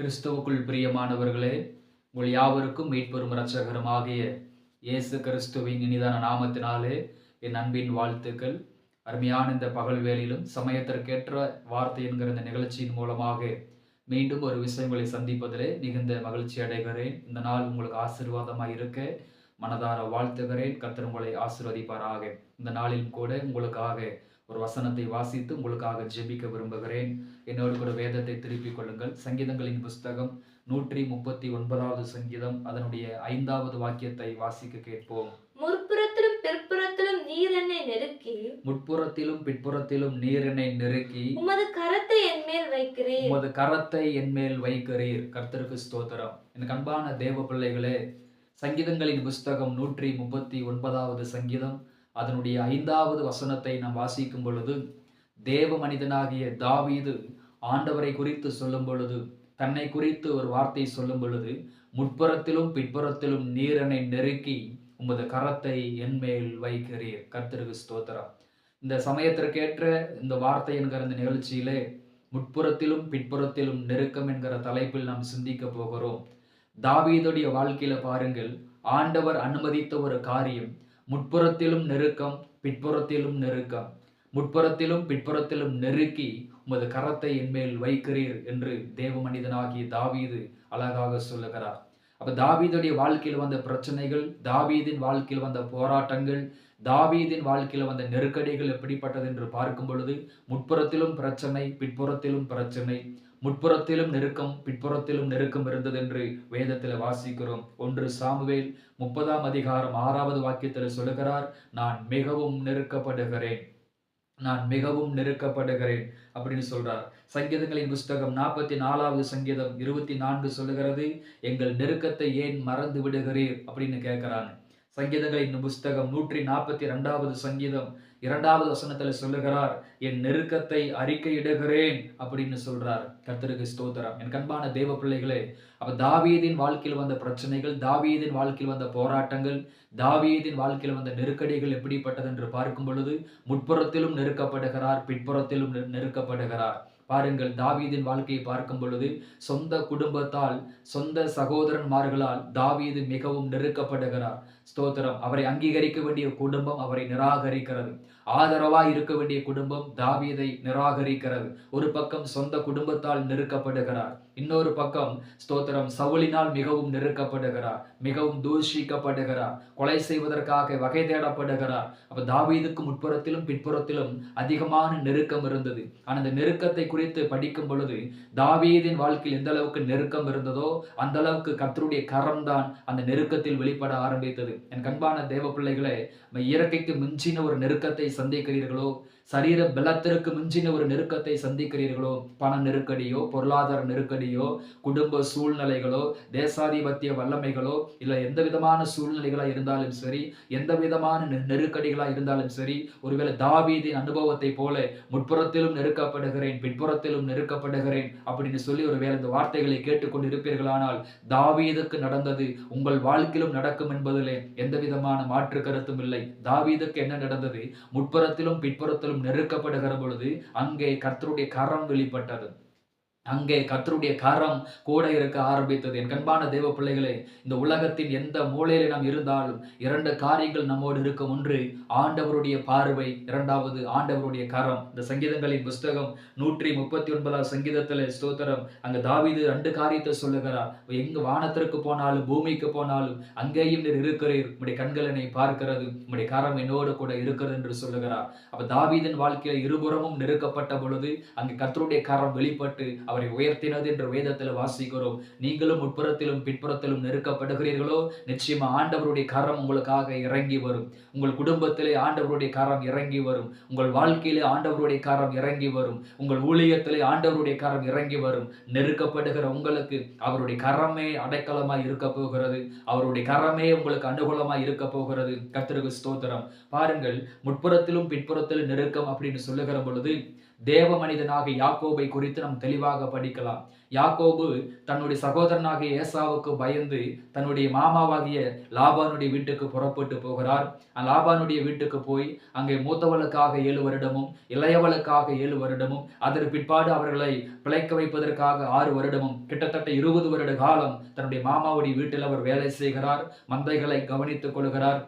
கிறிஸ்துவுக்குள் பிரியமானவர்களே, உங்கள் யாவருக்கும் மீட்பெரும் இரட்சகருமாகிய இயேசு கிறிஸ்துவின் இனிதான நாமத்தினாலே என் அன்பின் வாழ்த்துக்கள். அருமையான இந்த பகல் வேளையிலும் சமயத்திற்கேற்ற வார்த்தை என்கிற இந்த நிகழ்ச்சியின் மூலமாக மீண்டும் ஒரு விஷயங்களை சந்திப்பதிலே மிகுந்த மகிழ்ச்சி அடைகிறேன். இந்த நாள் உங்களுக்கு ஆசீர்வாதமாக இருக்க மனதார வாழ்த்துகிறேன். கர்த்தர் உங்களை ஆசீர்வதிப்பாராக. இந்த நாளிலும் கூட உங்களுக்காக ஒரு வசனத்தை வாசித்து உங்களுக்காக ஜெபிக்க விரும்புகிறேன். என்னோடு கூட வேதத்தை திருப்பிக் கொள்ளுங்கள். சங்கீதங்களின் புஸ்தகம் 139வது சங்கீதம் அதனுடைய 5வது வாக்கியத்தை வாசிக்க கேட்போம். முற்புறத்திலும் பிற்புறத்திலும் நீர் என்னை நெருக்கி, முற்புறத்திலும் பிற்புறத்திலும் நீர் என்னை நெருக்கி, உமது கரத்தை என் மேல் வைக்கிறீர். உமது கரத்தை என் மேல் வைக்கிறீர். கர்த்தருக்கு ஸ்தோத்திரம். என் அன்பான தேவ பிள்ளைகளே, சங்கீதங்களின் புஸ்தகம் 139வது சங்கீதம் அதனுடைய 5வது வசனத்தை நாம் வாசிக்கும் பொழுது, தேவ மனிதனாகிய தாவீது ஆண்டவரை குறித்து சொல்லும் பொழுது, தன்னை குறித்து ஒரு வார்த்தை சொல்லும் பொழுது, முற்புறத்திலும் பிற்புறத்திலும் நீர் என்னை நெருக்கி உமது கரத்தை என் மேல் வைக்கிறீர். கர்த்தருக்கு ஸ்தோத்திரம். இந்த சமயத்திற்கேற்ற இந்த வார்த்தை என்கிற இந்த நிகழ்ச்சியிலே முற்புறத்திலும் பிற்புறத்திலும் நெருக்கம் என்கிற தலைப்பில் நாம் சிந்திக்க போகிறோம். தாவீதுடைய வாழ்க்கையில பாருங்கள், ஆண்டவர் அனுமதித்த ஒரு காரியம். முற்புறத்திலும் நெருக்கம், பிற்புறத்திலும் நெருக்கம். முற்புறத்திலும் பிற்புறத்திலும் நெருக்கி உமது கரத்தை என் மேல் வைக்கிறீர் என்று தேவ மனிதனாகிய தாவீது அழகாக சொல்லுகிறார். அப்ப தாவீதுடைய வாழ்க்கையில் வந்த பிரச்சனைகள், தாவீதின் வாழ்க்கையில் வந்த போராட்டங்கள், தாவீதின் வாழ்க்கையில் வந்த நெருக்கடிகள் எப்படிப்பட்டது என்று பார்க்கும் பொழுது, முற்புறத்திலும் பிரச்சனை, பிற்புறத்திலும் பிரச்சனை, முற்புறத்திலும் நெருக்கம், பிற்புறத்திலும் நெருக்கம் இருந்தது என்று வேதத்தில் வாசிக்கிறோம். 1 சாமுவேல் 30ஆம் அதிகாரம் 6வது வாக்கியத்தில் சொல்லுகிறார், நான் மிகவும் நெருக்கப்படுகிறேன், நான் மிகவும் நெருக்கப்படுகிறேன் அப்படின்னு சொல்றார். சங்கீதங்களின் புஸ்தகம் 44வது சங்கீதம் 24 சொல்லுகிறது, எங்கள் நெருக்கத்தை ஏன் மறந்து விடுகிறீர் அப்படின்னு கேட்கிறாங்க. சங்கீதங்களின் புஸ்தகம் 142வது சங்கீதம் 2வது வசனத்துல சொல்லுகிறார், என் நெருக்கத்தை அறிக்கையிடுகிறேன் அப்படின்னு சொல்றார். கர்த்தருக்கு ஸ்தோத்திரம். என் அன்பான தேவ பிள்ளைகளே, அப்ப தாவீதின் வாழ்க்கையில் வந்த பிரச்சனைகள், தாவீதின் வாழ்க்கையில் வந்த போராட்டங்கள், தாவீதின் வாழ்க்கையில் வந்த நெருக்கடிகள் எப்படிப்பட்டது என்று பார்க்கும் பொழுது, முற்புறத்திலும் நெருக்கப்படுகிறார், பிற்புறத்திலும் நெருக்கப்படுகிறார். பாருங்கள், தாவீதின் வாழ்க்கையை பார்க்கும் பொழுது சொந்த குடும்பத்தால், சொந்த சகோதரன்மார்களால் தாவீது மிகவும் நெருக்கப்படுகிறார். ஸ்தோத்திரம். அவரை அங்கீகரிக்க வேண்டிய குடும்பம் அவரை நிராகரிக்கிறது. ஆதரவாய் இருக்க வேண்டிய குடும்பம் தாவீதை நிராகரிக்கிறது. ஒரு பக்கம் சொந்த குடும்பத்தால் நெருக்கப்படுகிறார், இன்னொரு பக்கம் ஸ்தோத்திரம் சவுலினால் மிகவும் நெருக்கப்படுகிறார், மிகவும் தூஷிக்கப்படுகிறார், கொலை செய்வதற்காக வகை தேடப்படுகிறார். அப்ப தாவீதுக்கு முற்புறத்திலும் பிற்புறத்திலும் அதிகமான நெருக்கம் இருந்தது. ஆனால் அந்த நெருக்கத்தை குறித்து படிக்கும் பொழுது, தாவீதின் வாழ்க்கையில் எந்த அளவுக்கு நெருக்கம் இருந்ததோ அந்த அளவுக்கு கர்த்தருடைய கரம் தான் அந்த நெருக்கத்தில் வெளிப்பட ஆரம்பித்தது. என் அன்பான தேவ பிள்ளைகளே, இயற்கைக்கு மிஞ்சின ஒரு நெருக்கத்தை சந்திக்கிறீர்களோ, சரீர பலத்திற்கு மிஞ்சின ஒரு நெருக்கத்தை சந்திக்கிறீர்களோ, பண நெருக்கடியோ, பொருளாதார நெருக்கடியோ, குடும்ப சூழ்நிலைகளோ, தேசாதிபத்திய வல்லமைகளோ, இல்லை எந்த விதமான சூழ்நிலைகளா இருந்தாலும் சரி, எந்த விதமான நெருக்கடிகளா இருந்தாலும் சரி, ஒருவேளை தாவீதின் அனுபவத்தை போல முற்புறத்திலும் நெருக்கப்படுகிறேன், பிற்புறத்திலும் நெருக்கப்படுகிறேன் அப்படின்னு சொல்லி ஒருவேளை இந்த வார்த்தைகளை கேட்டுக்கொண்டு இருப்பீர்களானால், தாவீதுக்கு நடந்தது உங்கள் வாழ்க்கையிலும் நடக்கும் என்பதிலே எந்த விதமான மாற்று கருத்தும் இல்லை. தாவீதுக்கு என்ன நடந்தது? முற்புறத்திலும் பிற்புறத்திலும் நெருக்கப்படுகிற பொழுது அங்கே கர்த்தருடைய கரம் வெளிப்பட்டது. அங்கே கர்த்தருடைய கரம் கூட இருக்க ஆரம்பித்தது. என் அன்பான தேவ பிள்ளைகளே, இந்த உலகத்தின் எந்த மூலையில நாம் இருந்தாலும் 2 காரியங்கள் நம்மோடு இருக்கும். ஒன்று ஆண்டவருடைய பார்வை, 2வது ஆண்டவருடைய கரம். இந்த சங்கீதங்களின் புஸ்தகம் 139வது சங்கீதத்துல ஸ்தோத்திரம், அங்க தாவீது 2 காரியத்தை சொல்லுகிறார். எங்கு வானத்திற்கு போனாலும் பூமிக்கு போனாலும் அங்கேயும் நீர் இருக்கிறீர், உம்முடைய கண்கள் என்னை பார்க்கிறது, உம்முடைய கரம் என்னோடு கூட இருக்கிறது என்று சொல்லுகிறார். அப்ப தாவீதின் வாழ்க்கையில இருபுறமும் நெருக்கப்பட்ட பொழுது அங்கே கர்த்தருடைய கரம் வெளிப்பட்டு அவரை உயர்த்தினது என்று வேதத்தில் வாசிக்கிறோம். நீங்களும் முற்புறத்திலும் பிற்புறத்திலும் நெருக்கப்படுகிறீர்களோ, நிச்சயமா ஆண்டவருடைய கரம் உங்களுக்காக இறங்கி வரும். உங்கள் குடும்பத்திலே ஆண்டவருடைய கரம் இறங்கி வரும். உங்கள் வாழ்க்கையிலே ஆண்டவருடைய கரம் இறங்கி வரும். உங்கள் ஊழியத்திலே ஆண்டவருடைய கரம் இறங்கி வரும். நெருக்கப்படுகிற உங்களுக்கு அவருடைய கரமே அடைக்கலமாய் இருக்க போகிறது. அவருடைய கரமே உங்களுக்கு அனுகூலமாய் இருக்க போகிறது. கர்த்தருக்கு ஸ்தோத்திரம். பாருங்கள், முற்புறத்திலும் பிற்புறத்திலும் நெருக்கம் அப்படின்னு சொல்லுகிற பொழுது, தேவ மனிதனாக யாக்கோபை குறித்து நாம் தெளிவாக தெளிவாக படிக்கலாம். யாக்கோபு தன்னுடைய சகோதரனாகிய ஏசாவுக்கு பயந்து தன்னுடைய மாமாவாகிய லாபானுடைய வீட்டுக்கு புறப்பட்டு போகிறார். லாபானுடைய வீட்டுக்கு போய் அங்கே மூத்தவளுக்காக 7 வருடமும் இளையவளுக்காக 7 வருடமும் அதற்கு பிற்பாடு அவர்களை பிழைக்க வைப்பதற்காக 6 வருடமும் கிட்டத்தட்ட 20 வருட காலம் தன்னுடைய மாமாவுடைய வீட்டில் அவர் வேலை செய்கிறார். மந்தைகளை கவனித்துக் கொள்கிறார்.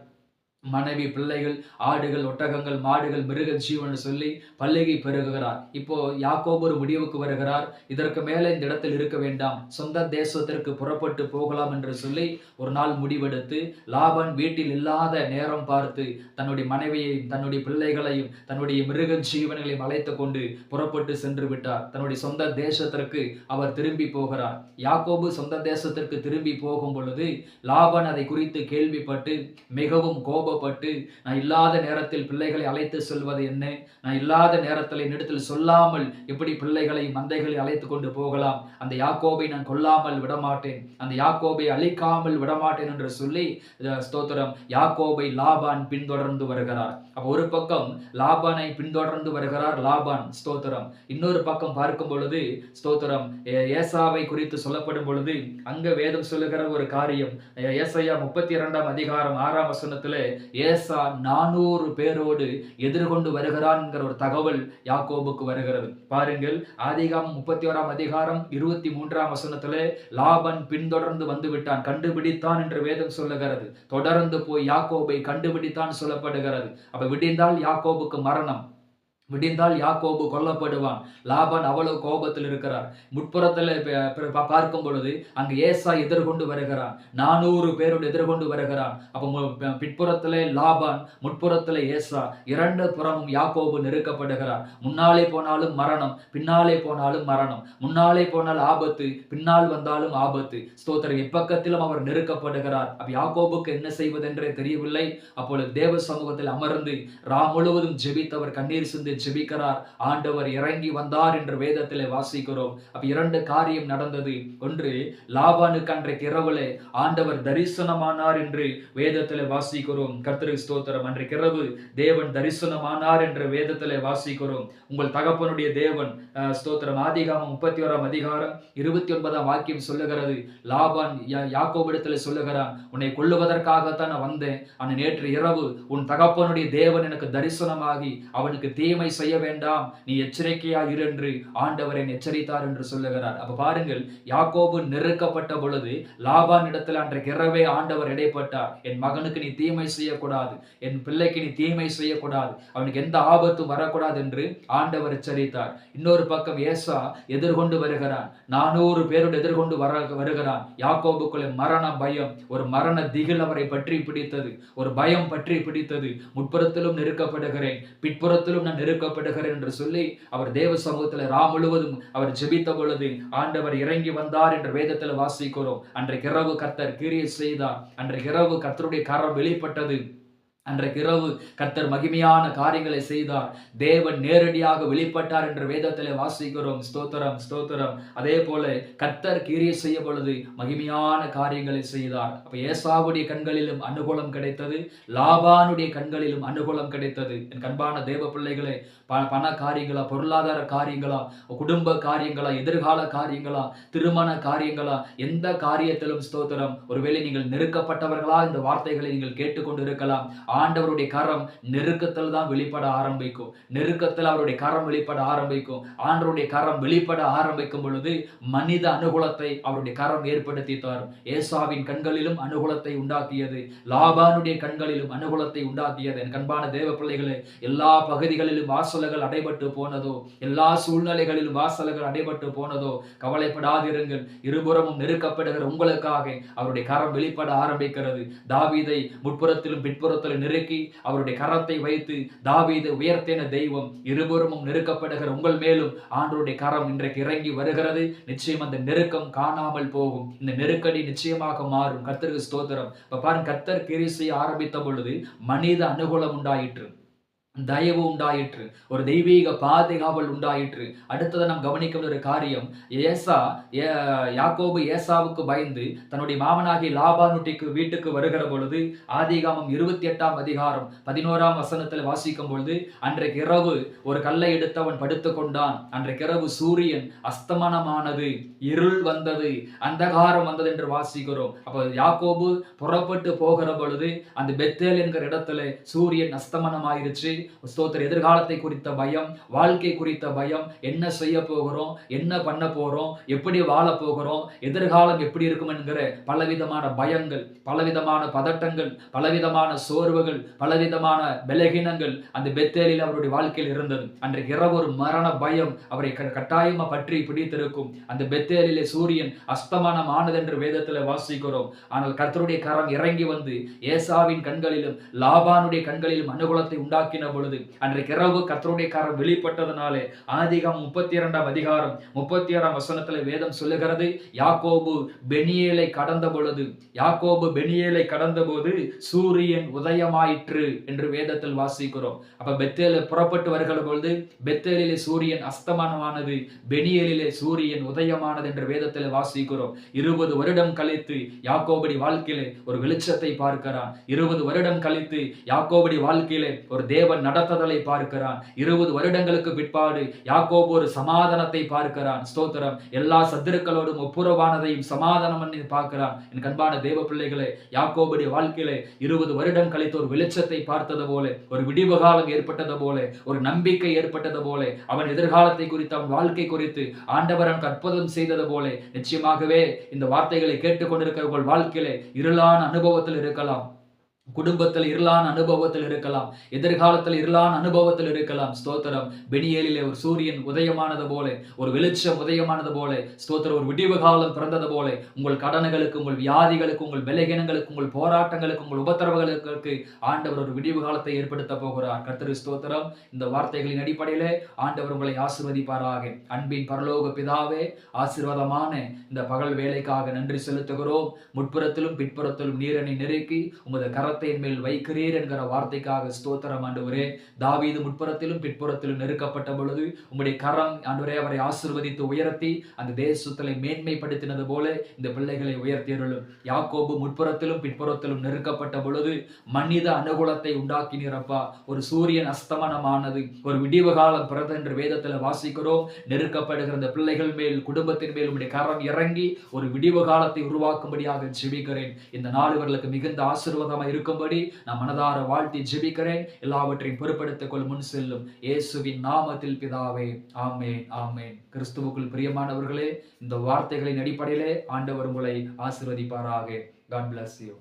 மனைவி, பிள்ளைகள், ஆடுகள், ஒட்டகங்கள், மாடுகள், மிருக ஜீவன் சொல்லி பல்லிகை பெருகுகிறார். இப்போ யாக்கோபு ஒரு முடிவுக்கு வருகிறார். இதற்கு மேலே இந்த இடத்தில் இருக்க வேண்டாம், சொந்த தேசத்திற்கு புறப்பட்டு போகலாம் என்று சொல்லி ஒரு நாள் முடிவெடுத்து லாபான் வீட்டில் இல்லாத நேரம் பார்த்து தன்னுடைய மனைவியையும் தன்னுடைய பிள்ளைகளையும் தன்னுடைய மிருக ஜீவன்களையும் அழைத்து கொண்டு புறப்பட்டு சென்று விட்டார். தன்னுடைய சொந்த தேசத்திற்கு அவர் திரும்பி போகிறார். யாக்கோபு சொந்த தேசத்திற்கு திரும்பி போகும் பொழுது லாபான் அதை குறித்து கேள்விப்பட்டு மிகவும் கோபப்பட்டு, நான் இல்லாத நேரத்தில் பிள்ளைகளை அழைத்து செல்வது என்ன, நான் இல்லாத நேரத்தில் என்னிடத்தில் சொல்லாமல் எப்படி பிள்ளைகளை மந்தைகளை அழைத்து கொண்டு போகலாம், அந்த யாக்கோபை நான் கொல்லாமல் விடமாட்டேன், அந்த யாக்கோபை அழிக்காமல் விடமாட்டேன் என்று சொல்லி ஸ்தோத்திரம் யாக்கோபை லாபான் பின்தொடர்ந்து வருகிறார். அப்ப ஒரு பக்கம் லாபானை பின்தொடர்ந்து வருகிறார் லாபான், ஸ்தோத்திரம். இன்னொரு பக்கம் பார்க்கும் பொழுது ஸ்தோத்திரம் ஏசாவை குறித்து சொல்லப்படும் பொழுது அங்க வேதம் சொல்லுகிற ஒரு காரியம், ஏசாயா 32 அதிகாரம் 6 வசனத்திலே ஏசா 400 பேரோடு எதிர்கொண்டு வருகிறான் என்கிற ஒரு தகவல் யாக்கோபுக்கு வருகிறது. பாருங்கள், ஆதிகாமம் 31 அதிகாரம் 23 வசனத்திலே லாபான் பின்தொடர்ந்து வந்து விட்டான், கண்டுபிடித்தான் என்று வேதம் சொல்லுகிறது. தொடர்ந்து போய் யாக்கோபை கண்டுபிடித்தான் சொல்லப்படுகிறது. அப்ப விடிந்தால் யாக்கோபுக்கு மரணம், விடிந்தால் யாக்கோபு கொல்லப்படுவான். லாபான் அவ்வளவு கோபத்தில் இருக்கிறார். முற்புறத்தில் பார்க்கும் பொழுது அங்கு ஏசா எதிர்கொண்டு வருகிறான், 400 பேரோடு எதிர்கொண்டு வருகிறான். அப்ப பிற்புறத்திலே லாபான், முற்புறத்திலே ஏசா, 2 புறமும் யாக்கோபு நெருக்கப்படுகிறார். முன்னாலே போனாலும் மரணம், பின்னாலே போனாலும் மரணம், முன்னாலே போனால் ஆபத்து, பின்னால் வந்தாலும் ஆபத்து. ஸ்தோத்திரம், எப்பக்கத்திலும் அவர் நெருக்கப்படுகிறார். அப்ப யாக்கோபுக்கு என்ன செய்வதென்றே தெரியவில்லை. அப்பொழுது தேவ சமூகத்தில் அமர்ந்து முழுவதும் ஜெபித்தவர் கண்ணீர் சிந்தி ஜெபிக்கிறார். ஆண்டவர் இறங்கி வந்தார் என்று வேதத்திலே வாசிக்கிறோம். அப்ப 2 காரியம் நடந்தது. ஒன்று, லாபானுக்கு அன்றைக்கு இரவுலே ஆண்டவர் தரிசனமானார் என்று வேதத்திலே வாசிக்கிறோம். கர்த்தருக்கு ஸ்தோத்திரம். அன்றைக்கு இரவு தேவன் தரிசனமானார் என்று வேதத்திலே வாசிக்கிறோம். உங்கள் தகப்பனுடைய தேவன், ஸ்தோத்திரம். ஆதிகாமம் 31 அதிகாரம் 29 வாக்கியம் சொல்லுகிறது, லாபான் யாக்கோபிடத்திலே சொல்லுகிறான், உன்னை கொல்லுவதற்காகத்தான் நான் வந்தேன். ஆனால் நேற்று இரவு உன் தகப்பனுடைய தேவன் எனக்கு தரிசனமாகி அவனுக்கு தீமை செய்ய வேண்டாம், நீ எச்சரிக்கையாக இரு என்று ஆண்டவர் எச்சரித்தார் என்று சொல்லுகிறார். அப்ப பாருங்கள், யாக்கோபு நெருக்கப்பட்ட பொழுது லாபான் இடத்தில் அன்றைக்கு இரவே ஆண்டவர் இடைப்பட்டார். என் மகனுக்கு நீ தீமை செய்யக்கூடாது, என் பிள்ளைக்கு நீ தீமை செய்யக்கூடாது, அவனுக்கு எந்த ஆபத்தும் வரக்கூடாது என்று ஆண்டவர் எச்சரித்தார். இன்னொரு பக்கம் ஏசா எதிர்கொண்டு வருகிறான், 400 பேரோடு எதிர்கொண்டு வருகிறான். யாக்கோபுக்குள்ளே மரண பயம், ஒரு மரண திகில் அவரை பற்றி பிடித்தது, ஒரு பயம் பற்றி பிடித்தது. முற்புறத்திலும் நெருக்கப்படுகிறேன், பிற்புறத்திலும் நான் நெருக்கப்படுகிறேன் என்று சொல்லி அவர் தேவ சமூகத்தில் முழுவதும் அவர் ஜெபித்த பொழுது ஆண்டவர் இறங்கி வந்தார் என்று வேதத்தில் வாசிக்கிறோம். அன்றைக்கு இரவு கர்த்தர் கிரியை செய்தார். அன்றைக்கு இரவு கர்த்தருடைய கரம் வெளிப்பட்டது. அன்றைக்கு இரவு கர்த்தர் மகிமையான காரியங்களை செய்தார். தேவன் நேரடியாக வெளிப்பட்டார் என்று வேதத்திலே வாசிக்கிறோம். ஸ்தோத்திரம், ஸ்தோத்திரம். அதே போல கர்த்தர் கிரியை செய்ய பொழுது மகிமையான காரியங்களை செய்தார். அப்ப ஏசாவுடைய கண்களிலும் அனுகூலம் கிடைத்தது, லாபானுடைய கண்களிலும் அனுகூலம் கிடைத்தது. என் கண்பான தேவ பிள்ளைகளே, பண காரியங்களா, பொருளாதார காரியங்களா, குடும்ப காரியங்களா, எதிர்கால காரியங்களா, திருமண காரியங்களா, எந்த காரியத்திலும் ஸ்தோத்திரம், ஒருவேளை நீங்கள் நெருக்கப்பட்டவர்களா இந்த வார்த்தைகளை நீங்கள் கேட்டுக்கொண்டு இருக்கலாம். ஆண்டவருடைய கரம் நெருக்கத்தில் தான் வெளிப்பட ஆரம்பிக்கும். நெருக்கத்தில் அவருடைய கரம் வெளிப்பட ஆரம்பிக்கும். ஆண்டவருடைய கரம் வெளிப்பட ஆரம்பிக்கும் பொழுது மனித அனுகூலத்தை அவருடைய கரம் ஏற்படுத்தி தரும். ஏசாவின் கண்களிலும் அனுகூலத்தை உண்டாக்கியது, லாபானுடைய கண்களிலும் அனுகூலத்தை உண்டாக்கியது. என் கண்பான தேவ பிள்ளைகளே, எல்லா பகுதிகளிலும் வாசல்கள் அடைபட்டு போனதோ, எல்லா சூழ்நிலைகளிலும் வாசல்கள் அடைபட்டு போனதோ, கவலைப்படாதிருங்கள். இருபுறமும் நெருக்கப்படுகிற உங்களுக்காக அவருடைய கரம் வெளிப்பட ஆரம்பிக்கிறது. தாவீதை முற்புறத்திலும் பிற்புறத்திலும் நெருக்கி அவருடைய கரத்தை வைத்து தாவீதை உயர்த்தின தெய்வம் இருபுறமும் நெருக்கப்படுகிற உங்கள் மேலும் ஆண்டவருடைய கரம் இன்றைக்கு இறங்கி வருகிறது. நிச்சயம் அந்த நெருக்கம் காணாமல் போகும். இந்த நெருக்கடி நிச்சயமாக மாறும். கர்த்தருக்கு ஸ்தோத்திரம். இப்ப பாருங்க, கர்த்தர் கிரியை செய்ய ஆரம்பித்த பொழுது மனித அனுகூலம் உண்டாயிற்று. தயவு உண்டாயிற்று, ஒரு தெய்வீக பாதுகாவல் உண்டாயிற்று. அடுத்தது நாம் கவனிக்க ஒரு காரியம், யாக்கோபு ஏசாவுக்கு பயந்து தன்னுடைய மாமனாகிய லாபானுட்டிக்கு வீட்டுக்கு வருகிற பொழுது, ஆதிகாமம் 28ஆம் அதிகாரம் 11ஆம் வசனத்தில் வாசிக்கும் பொழுது, அன்றைக்கு இரவு ஒரு கல்லை எடுத்து அவன் படுத்துக் கொண்டான். அன்றைக்கு இரவு சூரியன் அஸ்தமனமானது, இருள் வந்தது, அந்தகாரம் வந்தது என்று வாசிக்கிறோம். அப்ப யாக்கோபு புறப்பட்டு போகிற பொழுது அந்த பெத்தேல் என்கிற இடத்துல சூரியன் அஸ்தமனமாயிருச்சு. ஸ்தோத்திரம். எதிர்காலத்தை குறித்த பயம், வாழ்க்கை குறித்த பயம், என்ன செய்ய போகிறோம், என்ன பண்ண போறோம், எப்படி வாழ போகிறோம், எதிர்காலம் எப்படி இருக்கும் என்கிற பலவிதமான பயங்கள், பலவிதமான பதட்டங்கள், பலவிதமான சோர்வுகள், பலவிதமான பலகீனங்கள் அந்த பெத்தேலில் அவருடைய வாழ்க்கையில் இருந்தது. அன்றைக்கு இரவு ஒரு மரண பயம் அவரை கட்டாயமா பற்றி பிடித்திருக்கும். அந்த பெத்தேலிலே சூரியன் அஸ்தமனம் ஆனது என்று வேதத்தில் வாசிக்கிறோம். ஆனால் கர்த்தருடைய கரம் இறங்கி வந்து ஏசாவின் கண்களிலும் லாபானுடைய கண்களிலும் அனுகூலத்தை உண்டாக்கின பொழுது, அன்றைக்கு இரவு கர்த்தருடைய கரம் வெளிப்பட்டதனாலே ஆதிகாமம் 32ஆம் அதிகாரம் 36ஆம் வசனத்துல வேதம் சொல்லுகிறது, யாக்கோபு பெனியேலை கடந்த போது சூரியன் உதயமாயிற்று என்று வேதத்தில் வாசிக்கிறோம். அப்ப பெத்தேல புறப்பட்டு வருகிற பொழுது பெத்தேலிலே சூரியன் அஸ்தமானமானது, பெனியேலிலே சூரியன் உதயமானது என்று வேதத்தில் வாசிக்கிறோம். 20 வருடம் கழித்து யாக்கோபுடைய வாழ்க்கையிலே ஒரு வெளிச்சத்தை பார்க்கிறான். 20 வருடம் கழித்து யாக்கோபுடைய வாழ்க்கையிலே ஒரு தேவன் நடத்துதலை பார்க்கிறான். 20 வருடங்களுக்கு பிற்பாடு யாக்கோபு ஒரு சமாதானத்தை பார்க்கிறான். ஸ்தோத்திரம். எல்லா சத்துருக்களோடும் ஒப்புரவானதையும் சமாதானம் பண்ணி பார்க்கிறான். என் கண்பான தேவ பிள்ளைகளே, யாக்கோபுடைய வாழ்க்கையிலே 20 வருடம் கழித்து ஒரு வெளிச்சத்தை பார்த்தது போல, ஒரு விடிவு காலம் ஏற்பட்டது போல, ஒரு நம்பிக்கை ஏற்பட்டது போல, அவன் எதிர்காலத்தை குறித்து, அவன் வாழ்க்கை குறித்து ஆண்டவர் அவனுக்கு அற்புதம் செய்தது போல, நிச்சயமாகவே இந்த வார்த்தைகளை கேட்டுக்கொண்டிருக்கிற உங்கள் வாழ்க்கையிலே இருளான அனுபவத்தில் இருக்கலாம், குடும்பத்தில் இருளான அனுபவத்தில் இருக்கலாம், எதிர்காலத்தில் இருளான அனுபவத்தில் இருக்கலாம். ஸ்தோத்திரம். பெனியேலிலே ஒரு சூரியன் உதயமானது போல, ஒரு வெளிச்சம் உதயமானது போல, ஸ்தோத்திரம், ஒரு விடிவு காலம் பிறந்தது போல, உங்கள் கடன்களுக்கு, உங்கள் வியாதிகளுக்கு, உங்கள் பலகீனங்களுக்கு, உங்கள் போராட்டங்களுக்கு, உங்கள் உபத்திரவங்களுக்கு ஆண்டவர் ஒரு விடிவு காலத்தை ஏற்படுத்த போகிறார். கர்த்தருக்கு ஸ்தோத்திரம். இந்த வார்த்தைகளின் அடிப்படையிலே ஆண்டவர் உங்களை ஆசீர்வதிப்பாராக. அன்பின் பரலோக பிதாவே, ஆசீர்வாதமான இந்த பகல் வேலைக்காக நன்றி செலுத்துகிறோம். முற்புறத்திலும் பிற்புறத்திலும் நீரனை நெருக்கி உமது கரத்தை மேல் வைக்கிறீர் என்கிற வார்த்தைக்காக ஸ்தோத்திரம் ஆண்டவரே. தாவீது முற்புறத்திலும் பிற்புறத்திலும் நெருக்கப்பட்ட பொழுது உம்முடைய கரம் ஆண்டவரே அவரை ஆசீர்வதித்து உயர்த்தி அந்த தேசத்தை மேன்மைப்படுத்தினது போல இந்த பிள்ளைகளை உயர்த்தியருளும். யாக்கோபு முற்புறத்திலும் பிற்புறத்திலும் நெருக்கப்பட்ட பொழுது மனித அனுகூலத்தை உண்டாக்கினீரப்பா. ஒரு சூரியன் அஸ்தமனமானது, ஒரு விடிவு காலம் பிறந்த என்று வேதத்தில் வாசிக்கிறோம். நெருக்கப்படுகிற இந்த பிள்ளைகள் மேல், குடும்பத்தின் மேல் உம்முடைய கரம் இறங்கி ஒரு விடிவு காலத்தை உருவாக்கும்படியாக ஜெபிக்கிறேன். இந்த நாள் இவர்களுக்கு மிகுந்த ஆசீர்வாதமாக இருக்கும்படி நான் மனதார வாழ்த்தி ஜெபிக்கிறேன். எல்லாவற்றையும் பொறுப்படுத்திக் கொள் முன் செல்லும் இயேசுவின் நாமத்தில் பிதாவே, ஆமென், ஆமென். கிறிஸ்துவுக்குள் பிரியமானவர்களே, இந்த வார்த்தைகளின் அடிப்படையிலே ஆண்டவர் உங்களை ஆசீர்வதிப்பாராக. God bless you.